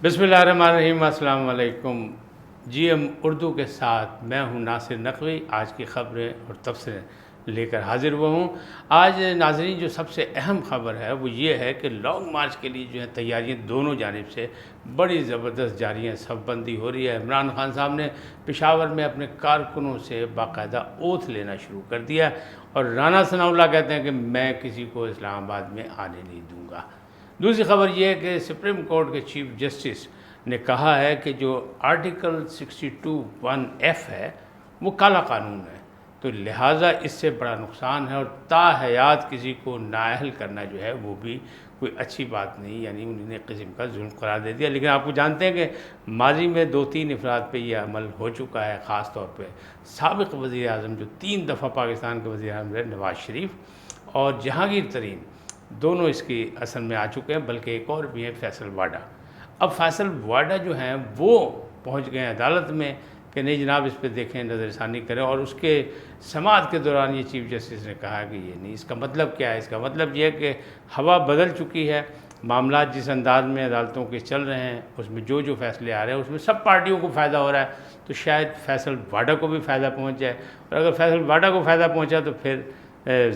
بسم اللہ الرحمن الرحیم، السلام علیکم۔ جی ایم اردو کے ساتھ میں ہوں ناصر نقوی، آج کی خبریں اور تبصرے لے کر حاضر ہوا ہوں۔ آج ناظرین جو سب سے اہم خبر ہے وہ یہ ہے کہ لانگ مارچ کے لیے جو ہے تیاریاں دونوں جانب سے بڑی زبردست جاری ہیں، صف بندی ہو رہی ہے۔ عمران خان صاحب نے پشاور میں اپنے کارکنوں سے باقاعدہ اوتھ لینا شروع کر دیا، اور رانا ثناء اللہ کہتے ہیں کہ میں کسی کو اسلام آباد میں آنے نہیں دوں گا۔ دوسری خبر یہ ہے کہ سپریم کورٹ کے چیف جسٹس نے کہا ہے کہ جو آرٹیکل 62(1)(f) ہے وہ کالا قانون ہے، تو لہٰذا اس سے بڑا نقصان ہے، اور تا حیات کسی کو نااہل کرنا جو ہے وہ بھی کوئی اچھی بات نہیں، یعنی انہوں نے قسم کا ظلم قرار دے دیا۔ لیکن آپ کو جانتے ہیں کہ ماضی میں 2-3 افراد پہ یہ عمل ہو چکا ہے، خاص طور پہ سابق وزیر اعظم جو 3 دفعہ پاکستان کے وزیر اعظم رہے، نواز شریف اور جہانگیر ترین، دونوں اس کی اثر میں آ چکے ہیں، بلکہ ایک اور بھی ہے فیصل واڈا۔ اب فیصل واڈا جو ہیں وہ پہنچ گئے ہیں عدالت میں کہ نہیں جناب اس پہ دیکھیں، نظر ثانی کریں، اور اس کے سماعت کے دوران یہ چیف جسٹس نے کہا کہ یہ نہیں۔ اس کا مطلب کیا ہے؟ اس کا مطلب یہ ہے کہ ہوا بدل چکی ہے، معاملات جس انداز میں عدالتوں کے چل رہے ہیں اس میں جو فیصلے آ رہے ہیں اس میں سب پارٹیوں کو فائدہ ہو رہا ہے، تو شاید فیصل واڈا کو بھی فائدہ پہنچ جائے، اور اگر فیصل واڈا کو فائدہ پہنچا تو پھر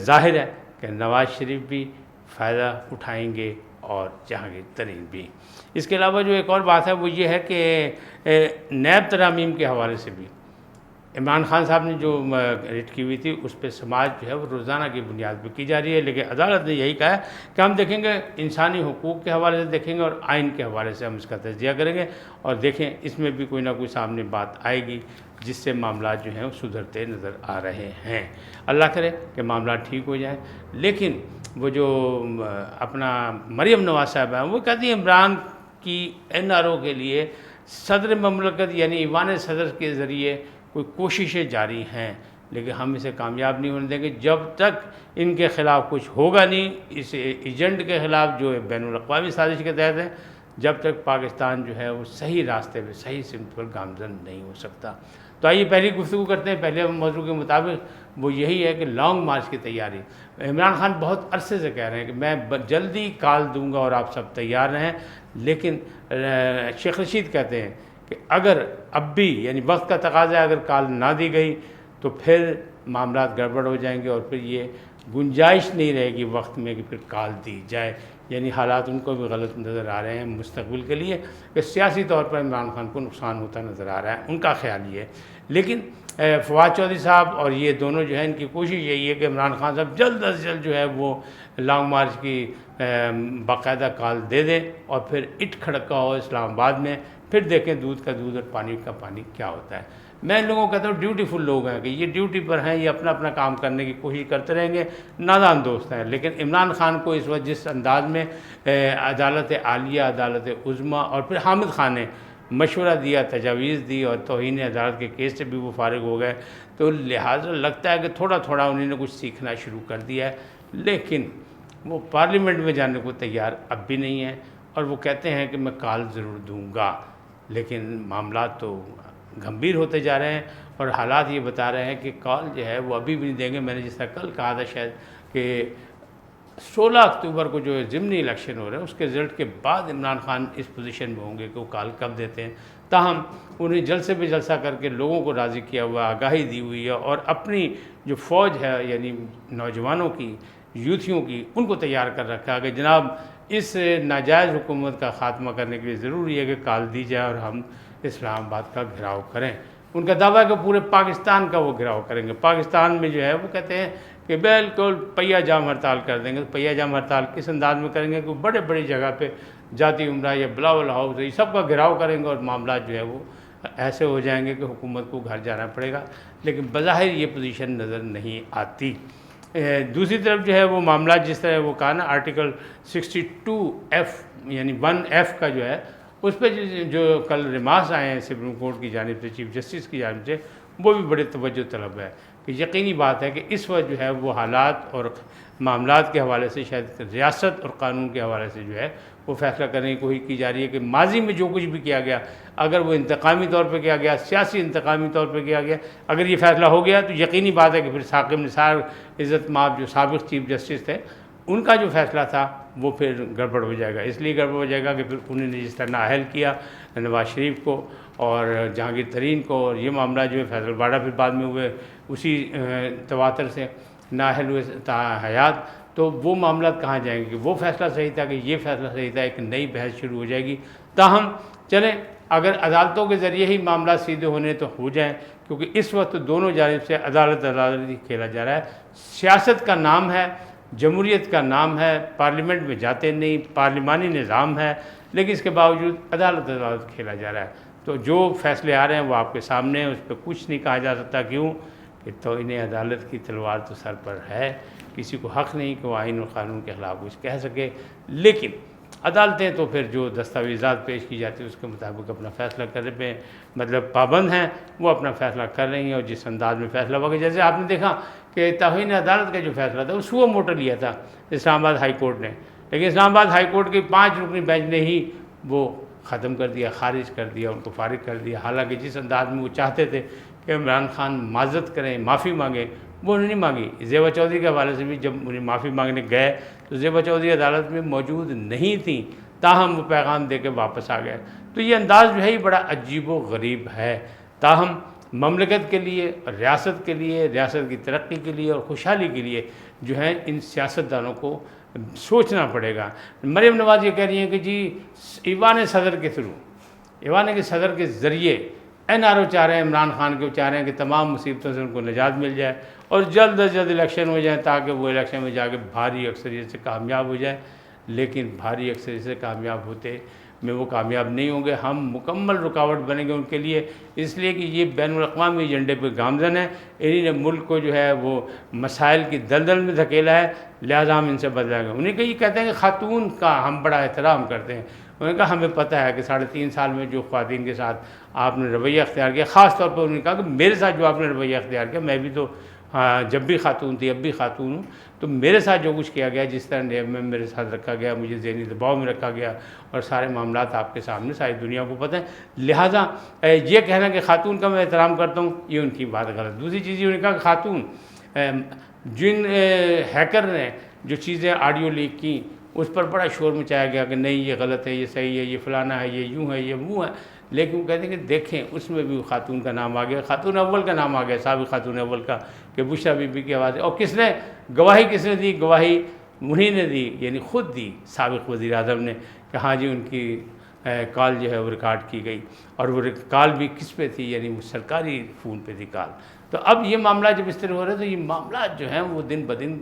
ظاہر ہے کہ نواز شریف بھی فائدہ اٹھائیں گے اور جہانگیر ترین بھی۔ اس کے علاوہ جو ایک اور بات ہے وہ یہ ہے کہ نیب ترامیم کے حوالے سے بھی عمران خان صاحب نے جو ریٹ کی ہوئی تھی اس پہ سماعت جو ہے وہ روزانہ کی بنیاد پہ کی جا رہی ہے، لیکن عدالت نے یہی کہا ہے کہ ہم دیکھیں گے، انسانی حقوق کے حوالے سے دیکھیں گے اور آئین کے حوالے سے ہم اس کا تجزیہ کریں گے، اور دیکھیں اس میں بھی کوئی نہ کوئی سامنے بات آئے گی جس سے معاملات جو ہیں وہ سدھرتے نظر آ رہے ہیں۔ اللہ کرے کہ معاملات ٹھیک ہو جائیں۔ لیکن وہ جو اپنا مریم نواز صاحب ہیں وہ کہتی ہیں عمران کی NRO کے لیے صدر مملکت یعنی ایوان صدر کے ذریعے کوئی کوششیں جاری ہیں، لیکن ہم اسے کامیاب نہیں ہونے دیں گے جب تک ان کے خلاف کچھ ہوگا نہیں، اس ایجنٹ کے خلاف جو بین الاقوامی سازش کے تحت ہے، جب تک پاکستان جو ہے وہ صحیح راستے پہ صحیح سمت پر گامزن نہیں ہو سکتا۔ تو آئیے پہلی گفتگو کرتے ہیں۔ پہلے موضوع کے مطابق وہ یہی ہے کہ لانگ مارچ کی تیاری۔ عمران خان بہت عرصے سے کہہ رہے ہیں کہ میں جلدی کال دوں گا اور آپ سب تیار رہیں، لیکن شیخ رشید کہتے ہیں کہ اگر اب بھی یعنی وقت کا تقاضا ہے، اگر کال نہ دی گئی تو پھر معاملات گڑبڑ ہو جائیں گے، اور پھر یہ گنجائش نہیں رہے گی وقت میں کہ پھر کال دی جائے، یعنی حالات ان کو بھی غلط نظر آ رہے ہیں مستقبل کے لیے، کہ سیاسی طور پر عمران خان کو نقصان ہوتا نظر آ رہا ہے، ان کا خیال یہ ہے۔ لیکن فواد چودھری صاحب اور یہ دونوں جو ہیں ان کی کوشش یہی ہے کہ عمران خان صاحب جلد از جلد جو ہے وہ لانگ مارچ کی باقاعدہ کال دے دیں، اور پھر اٹ کھڑکا ہو اسلام آباد میں، پھر دیکھیں دودھ کا دودھ اور پانی کا پانی کیا ہوتا ہے۔ میں ان لوگوں کو کہتا ہوں ڈیوٹیفل لوگ ہیں کہ یہ ڈیوٹی پر ہیں، یہ اپنا اپنا کام کرنے کی کوشش کرتے رہیں گے، نادان دوست ہیں، لیکن عمران خان کو اس وقت جس انداز میں عدالت عالیہ، عدالت عظمیٰ اور پھر حامد خان نے مشورہ دیا، تجاویز دی، اور توہین عدالت کے کیس سے بھی وہ فارغ ہو گئے، تو لہٰذا لگتا ہے کہ تھوڑا تھوڑا انہوں نے کچھ سیکھنا شروع کر دیا ہے، لیکن وہ پارلیمنٹ میں جانے کو تیار اب بھی نہیں ہے، اور وہ کہتے ہیں کہ میں کال ضرور دوں گا، لیکن معاملات تو گھمبیر ہوتے جا رہے ہیں، اور حالات یہ بتا رہے ہیں کہ کال جو ہے وہ ابھی بھی نہیں دیں گے۔ میں نے جس طرح کل کہا تھا شاید کہ 16 اکتوبر کو جو ضمنی الیکشن ہو رہے ہیں اس کے رزلٹ کے بعد عمران خان اس پوزیشن میں ہوں گے کہ وہ کال کب دیتے ہیں۔ تاہم انہیں جلسے پہ جلسہ کر کے لوگوں کو راضی کیا ہوا، آگاہی دی ہوئی ہے، اور اپنی جو فوج ہے یعنی نوجوانوں کی، یوتھیوں کی، ان کو تیار کر رکھا کہ جناب اس ناجائز حکومت کا خاتمہ کرنے کے لیے ضروری ہے کہ کال دی جائے اور ہم اسلام آباد کا گھیراؤ کریں۔ ان کا دعویٰ ہے کہ پورے پاکستان کا وہ گھیراؤ کریں گے۔ پاکستان میں جو ہے وہ کہتے ہیں کہ بالکل پہیہ جام ہڑتال کر دیں گے۔ پہیہ جام ہڑتال کس انداز میں کریں گے کہ بڑے بڑی جگہ پہ جاتی عمرہ یا بلاول ہاؤس یہ سب کا گھیراؤ کریں گے، اور معاملات جو ہے وہ ایسے ہو جائیں گے کہ حکومت کو گھر جانا پڑے گا، لیکن بظاہر یہ پوزیشن نظر نہیں آتی۔ دوسری طرف جو ہے وہ معاملات جس طرح وہ کہا نا آرٹیکل 62(f) یعنی 1(f) کا جو ہے اس پہ جو کل ریمارکس آئے ہیں سپریم کورٹ کی جانب سے، چیف جسٹس کی جانب سے، وہ بھی بڑے توجہ طلب ہے کہ یقینی بات ہے کہ اس وقت جو ہے وہ حالات اور معاملات کے حوالے سے شاید ریاست اور قانون کے حوالے سے جو ہے وہ فیصلہ کرنے کی کوشش کی جا رہی ہے کہ ماضی میں جو کچھ بھی کیا گیا، اگر وہ انتقامی طور پہ کیا گیا، سیاسی انتقامی طور پہ کیا گیا، اگر یہ فیصلہ ہو گیا تو یقینی بات ہے کہ پھر ثاقب نثار عزت مآب جو سابق چیف جسٹس تھے ان کا جو فیصلہ تھا وہ پھر گڑبڑ ہو جائے گا، اس لیے گڑبڑ ہو جائے گا کہ پھر انہوں نے جس طرح نااہل کیا نواز شریف کو اور جہانگیر ترین کو، اور یہ معاملہ جو ہے فیصل باڑہ پھر بعد میں ہوئے اسی تواتر سے نااہل ہوئے تا حیات، تو وہ معاملات کہاں جائیں گے کہ وہ فیصلہ صحیح تھا کہ یہ فیصلہ صحیح تھا، ایک نئی بحث شروع ہو جائے گی۔ تاہم چلیں اگر عدالتوں کے ذریعے ہی معاملات سیدھے ہونے تو ہو جائیں، کیونکہ اس وقت دونوں جانب سے عدالت ہی کھیلا جا رہا ہے۔ سیاست کا نام ہے، جمہوریت کا نام ہے، پارلیمنٹ میں جاتے نہیں، پارلیمانی نظام ہے، لیکن اس کے باوجود عدالت کھیلا جا رہا ہے۔ تو جو فیصلے آ رہے ہیں وہ آپ کے سامنے ہیں، اس پہ کچھ نہیں کہا جا سکتا۔ کیوں کہ تو انہیں عدالت کی تلوار تو سر پر ہے، کسی کو حق نہیں کہ وہ آئین و قانون کے خلاف کچھ کہہ سکے، لیکن عدالتیں تو پھر جو دستاویزات پیش کی جاتی ہیں اس کے مطابق اپنا فیصلہ کرنے پہ مطلب پابند ہیں، وہ اپنا فیصلہ کر رہی ہیں، اور جس انداز میں فیصلہ ہوا کہ جیسے آپ نے دیکھا کہ توہین عدالت کا جو فیصلہ تھا وہ سو موٹر لیا تھا اسلام آباد ہائی کورٹ نے، لیکن اسلام آباد ہائی کورٹ کی 5 رکنی بینچ نے ہی وہ ختم کر دیا، خارج کر دیا، ان کو فارغ کر دیا، حالانکہ جس انداز میں وہ چاہتے تھے کہ عمران خان معذرت کریں، معافی مانگیں، وہ انہوں نے نہیں مانگی۔ زیبا چودھری کے حوالے سے بھی جب انہیں معافی مانگنے گئے تو زیبا چودھری عدالت میں موجود نہیں تھیں، تاہم وہ پیغام دے کے واپس آ گئے۔ تو یہ انداز جو ہے یہ بڑا عجیب و غریب ہے۔ تاہم مملکت کے لیے، ریاست کے لیے، ریاست کی ترقی کے لیے اور خوشحالی کے لیے جو ہے ان سیاستدانوں کو سوچنا پڑے گا۔ مریم نواز یہ کہہ رہی ہیں کہ جی ایوان صدر کے تھرو، ایوان کے صدر کے ذریعے NRO چاہ رہے ہیں، عمران خان کو چاہ رہے ہیں کہ تمام مصیبتوں سے ان کو نجات مل جائے اور جلد از جلد الیکشن ہو جائیں تاکہ وہ الیکشن میں جا کے بھاری اکثریت سے کامیاب ہو جائے، لیکن بھاری اکثریت سے کامیاب ہوتے میں وہ کامیاب نہیں ہوں گے۔ ہم مکمل رکاوٹ بنیں گے ان کے لیے، اس لیے کہ یہ بین الاقوامی ایجنڈے پہ گامزن ہے، انہی نے ملک کو جو ہے وہ مسائل کی دلدل میں دھکیلا ہے، لہٰذا ہم ان سے بدلائیں گے۔ انہیں کہ یہ کہتے ہیں کہ خاتون کا ہم بڑا احترام کرتے ہیں، انہوں نے کہا ہمیں پتہ ہے کہ 3.5 سال میں جو خواتین کے ساتھ آپ نے رویہ اختیار کیا، خاص طور پر انہوں نے کہا کہ میرے ساتھ جو آپ نے رویہ اختیار کیا، میں بھی تو جب بھی خاتون تھی اب بھی خاتون ہوں، تو میرے ساتھ جو کچھ کیا گیا، جس طرح میں میرے ساتھ رکھا گیا، مجھے ذہنی دباؤ میں رکھا گیا، اور سارے معاملات آپ کے سامنے ساری دنیا کو پتہ ہے، لہٰذا یہ کہنا کہ خاتون کا میں احترام کرتا ہوں یہ ان کی بات غلط۔ دوسری چیز انہوں نے کہا کہ خاتون جن ہیکر نے جو چیزیں آڈیو لیک کی اس پر بڑا شور مچایا گیا کہ نہیں یہ غلط ہے، یہ صحیح ہے، یہ فلانا ہے، یہ یوں ہے، یہ وہ ہے، لیکن وہ کہتے ہیں کہ دیکھیں اس میں بھی خاتون کا نام آ گیا، خاتون اول کا نام آ گیا، سابق خاتون اول کا، کہ بشریٰ بی بی کی آواز ہے۔ اور کس نے گواہی، کس نے دی گواہی؟ انہی نے دی، یعنی خود دی، سابق وزیر اعظم نے، کہ ہاں جی ان کی کال جو ہے وہ ریکارڈ کی گئی، اور وہ کال بھی کس پہ تھی؟ یعنی وہ سرکاری فون پہ تھی کال۔ تو اب یہ معاملہ جب اس طرح ہو رہے تو یہ معاملات جو ہیں وہ دن بدن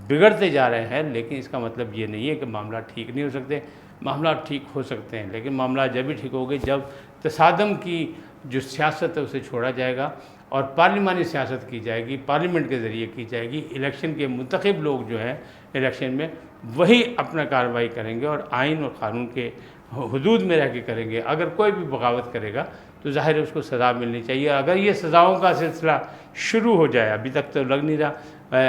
بگڑتے جا رہے ہیں، لیکن اس کا مطلب یہ نہیں ہے کہ معاملات ٹھیک نہیں ہو سکتے، معاملات ٹھیک ہو سکتے ہیں، لیکن معاملات جب بھی ٹھیک ہوگے جب تصادم کی جو سیاست ہے اسے چھوڑا جائے گا اور پارلیمانی سیاست کی جائے گی، پارلیمنٹ کے ذریعے کی جائے گی، الیکشن کے منتخب لوگ جو ہیں الیکشن میں وہی اپنا کارروائی کریں گے اور آئین اور قانون کے حدود میں رہ کے کریں گے۔ اگر کوئی بھی بغاوت کرے گا تو ظاہر ہے اس کو سزا ملنی چاہیے۔ اگر یہ سزاؤں کا سلسلہ شروع ہو جائے، ابھی تک تو لگ نہیں رہا،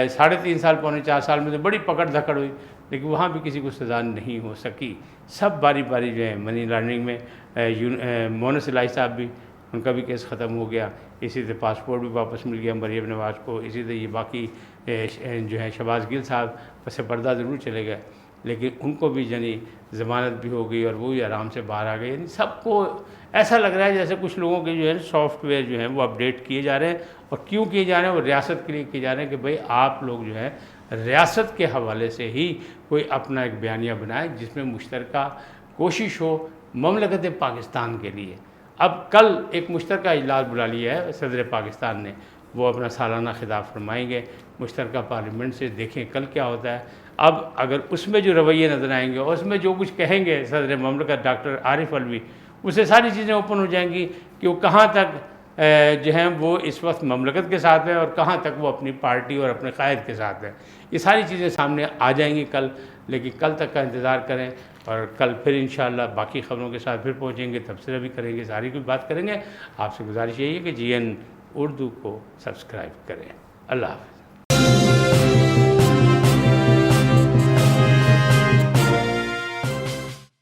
3.5 سال پونے 4 سال میں تو بڑی پکڑ دھکڑ ہوئی، لیکن وہاں بھی کسی کو سزا نہیں ہو سکی۔ سب باری باری جو ہے منی لانڈرنگ میں مونس الہی صاحب بھی، ان کا بھی کیس ختم ہو گیا، اسی طرح پاسپورٹ بھی واپس مل گیا مریم نواز کو، اسی طرح یہ باقی جو ہے شہباز گل صاحب پس پردہ ضرور چلے گئے، لیکن ان کو بھی یعنی ضمانت بھی ہو گئی اور وہ بھی آرام سے باہر آ گئے۔ یعنی سب کو ایسا لگ رہا ہے جیسے کچھ لوگوں کے جو ہے سافٹ ویئر جو ہیں وہ اپڈیٹ کیے جا رہے ہیں، اور کیوں کیے جا رہے ہیں؟ وہ ریاست کے لیے کیے جا رہے ہیں کہ بھئی آپ لوگ جو ہے ریاست کے حوالے سے ہی کوئی اپنا ایک بیانیہ بنائیں جس میں مشترکہ کوشش ہو مملکت پاکستان کے لیے۔ اب کل ایک مشترکہ اجلاس بلا لیا ہے صدر پاکستان نے، وہ اپنا سالانہ خطاب فرمائیں گے مشترکہ پارلیمنٹ سے، دیکھیں کل کیا ہوتا ہے۔ اب اگر اس میں جو رویے نظر آئیں گے اور اس میں جو کچھ کہیں گے صدر مملکت ڈاکٹر عارف علوی، اسے ساری چیزیں اوپن ہو جائیں گی کہ وہ کہاں تک جو ہیں وہ اس وقت مملکت کے ساتھ ہے اور کہاں تک وہ اپنی پارٹی اور اپنے قائد کے ساتھ ہے۔ یہ ساری چیزیں سامنے آ جائیں گی کل، لیکن کل تک کا انتظار کریں، اور کل پھر انشاءاللہ باقی خبروں کے ساتھ پھر پہنچیں گے، تبصرہ بھی کریں گے، ساری کچھ بات کریں گے۔ آپ سے گزارش یہی ہے کہ GN اردو کو سبسکرائب کریں۔ اللہ حافظ۔